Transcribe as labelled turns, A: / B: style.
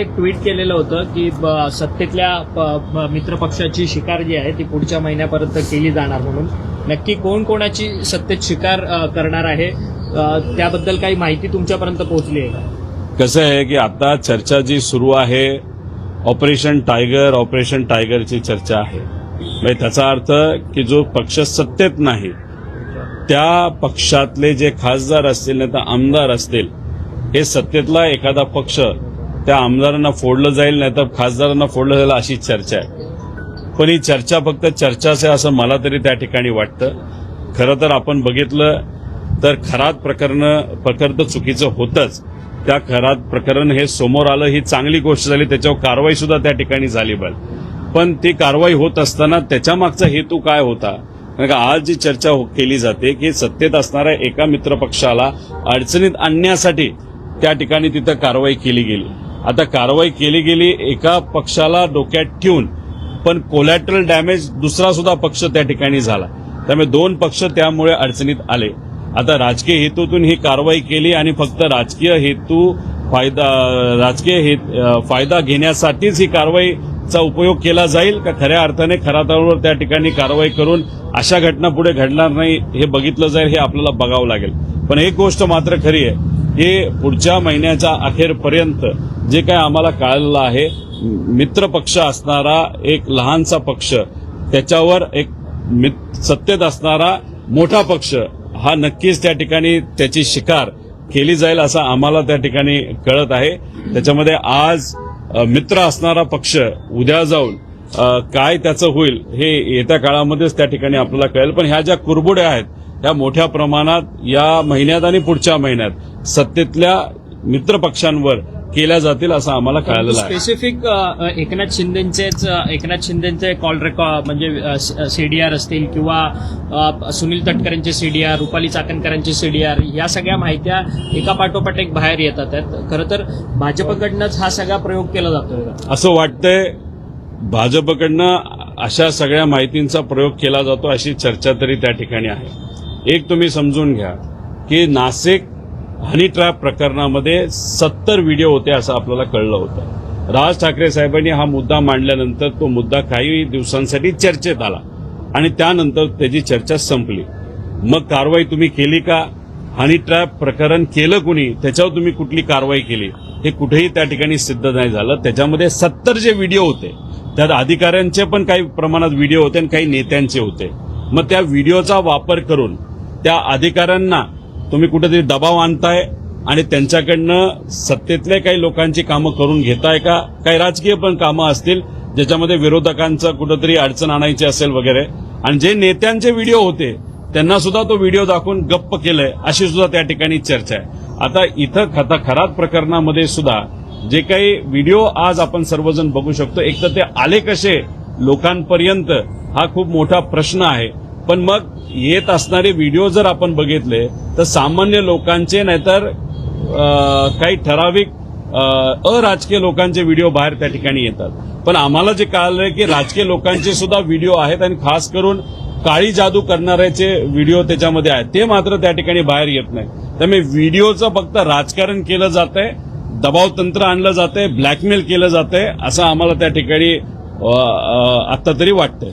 A: एक ट्विट केलेलं होतं की सत्तेतल्या मित्रपक्षाची शिकार जी आहे ती पुढच्या महिन्यापर्यंत केली जाणार म्हणून. नक्की कोण कोणाची सत्तेत शिकार करणार आहे त्याबद्दल काही माहिती तुमच्यापर्यंत पोहोचली आहे का?
B: कसं आहे की आता चर्चा जी सुरू आहे ऑपरेशन टायगरची चर्चा आहे. म्हणजे त्याचा अर्थ की जो पक्ष सत्तेत नाही त्या पक्षातले जे खासदार असतील नाही तर आमदार असतील हे सत्तेतला एखादा पक्ष त्या आमदारांना फोडलं जाईल नाही तर खासदारांना फोडलं जाईल अशी चर्चा आहे. पण ही चर्चा फक्त चर्चाच आहे असं मला तरी त्या ठिकाणी वाटतं. खरं तर आपण बघितलं तर खरात प्रकरण तर चुकीचं होतंच. त्या खरात प्रकरण हे समोर आलं ही चांगली गोष्ट झाली, त्याच्यावर कारवाई सुद्धा त्या ठिकाणी झाली पाहिजे. पण ती कारवाई होत असताना त्याच्या मागचा हेतू काय होता? कारण का आज जी चर्चा केली जाते की सत्तेत असणाऱ्या एका मित्रपक्षाला अडचणीत आणण्यासाठी त्या ठिकाणी तिथं कारवाई केली गेली. आता कारवाई केली गेली एका पक्षाला डोक्यात ठेवून, पण कोलॅटरल डॅमेज दुसरा सुद्धा पक्ष त्या ठिकाणी झाला. त्यामुळे दोन पक्ष त्यामुळे अडचणीत आले. आता राजकीय हेतूतून ही कारवाई केली आणि फक्त राजकीय फायदा घेण्यासाठीच ही कारवाईचा उपयोग केला जाईल का खऱ्या अर्थाने खरातावर त्या ठिकाणी कारवाई करून अशा घटना पुढे घडणार नाही हे बघितलं जाईल, हे आपल्याला बघावं लागेल. पण एक गोष्ट मात्र खरी आहे की पुढच्या महिन्याच्या अखेरपर्यंत जे काय आम्हाला कळालेलं आहे, मित्रपक्ष असणारा एक लहानसा पक्ष त्याच्यावर एक सत्तेत असणारा मोठा पक्ष हा नक्कीच त्या ठिकाणी त्याची शिकार केली जाईल असं आम्हाला त्या ठिकाणी कळत आहे. त्याच्यामध्ये आज मित्र असणारा पक्ष उद्या जाऊन काय त्याचं होईल हे येत्या काळामध्येच त्या ठिकाणी आपल्याला कळेल. पण ह्या ज्या कुरबुड्या आहेत त्या मोठ्या प्रमाणात या महिन्यात आणि पुढच्या महिन्यात सत्तेतल्या मित्रपक्षांवर केल्या जातील असं आम्हाला कळालेलं आहे.
A: स्पेसिफिक एकनाथ शिंदेचे कॉल रेकॉर्ड म्हणजे सीडीआर असतील किंवा सुनील तटकरेंचे सीडीआर, रुपाली चाकणकरांचे सीडीआर, या सगळ्या माहित्या एका पाठोपाठ एक बाहेर येतात आहेत. खरं तर भाजपकडनंच हा सगळा प्रयोग केला जातोय का
B: असं वाटतंय? भाजपकडनं अशा सगळ्या माहितींचा प्रयोग केला जातो अशी चर्चा तरी त्या ठिकाणी आहे. एक तुम्ही समजून घ्या की नाशिक हनी ट्रॅप प्रकरणामध्ये 70 व्हिडिओ होते असं आपल्याला कळलं होतं. राज ठाकरे साहेबांनी हा मुद्दा मांडल्यानंतर तो मुद्दा काही दिवसांसाठी चर्चेत आला आणि त्यानंतर त्याची चर्चा संपली. मग कारवाई तुम्ही केली का? हनी ट्रॅप प्रकरण केलं कुणी, त्याच्यावर तुम्ही कुठली कारवाई केली हे कुठेही त्या ठिकाणी सिद्ध नाही झालं. त्याच्यामध्ये 70 जे व्हिडिओ होते त्यात अधिकाऱ्यांचे पण काही प्रमाणात व्हिडिओ होते आणि काही नेत्यांचे होते. मग त्या व्हिडिओचा वापर करून त्या अधिकाऱ्यांना तुम्ही कुठेतरी दबाव आणताय आणि त्यांच्याकडनं सत्तेतल्या काही लोकांची कामं करून घेताय का? काही राजकीय पण कामं असतील ज्याच्यामध्ये विरोधकांचं कुठेतरी अडचण आणायची असेल वगैरे. आणि जे नेत्यांचे व्हिडिओ होते त्यांना सुद्धा तो व्हिडिओ दाखवून गप्प केलंय अशी सुद्धा त्या ठिकाणी चर्चा आहे. आता इथं खरात प्रकरणामध्ये सुद्धा जे काही व्हिडिओ आज आपण सर्वजण बघू शकतो, एक तर ते आले कसे लोकांपर्यंत हा खूप मोठा प्रश्न आहे. पण मग येत असणारे व्हिडिओ जर आपण बघितले तर सामान्य लोकांचे नाहीतर काही ठराविक अराजकीय लोकांचे व्हिडिओ बाहेर त्या ठिकाणी येतात. पण आम्हाला जे कळालंय की राजकीय लोकांचे सुद्धा व्हिडिओ आहेत आणि खास करून काळी जादू करणाऱ्याचे व्हिडिओ त्याच्यामध्ये आहेत, ते मात्र त्या ठिकाणी बाहेर येत नाही. त्यामुळे व्हिडिओचं फक्त राजकारण केलं जातंय, दबाव तंत्र आणलं जातंय, ब्लॅकमेल केलं जातंय असं आम्हाला त्या ठिकाणी आता तरी वाटतंय.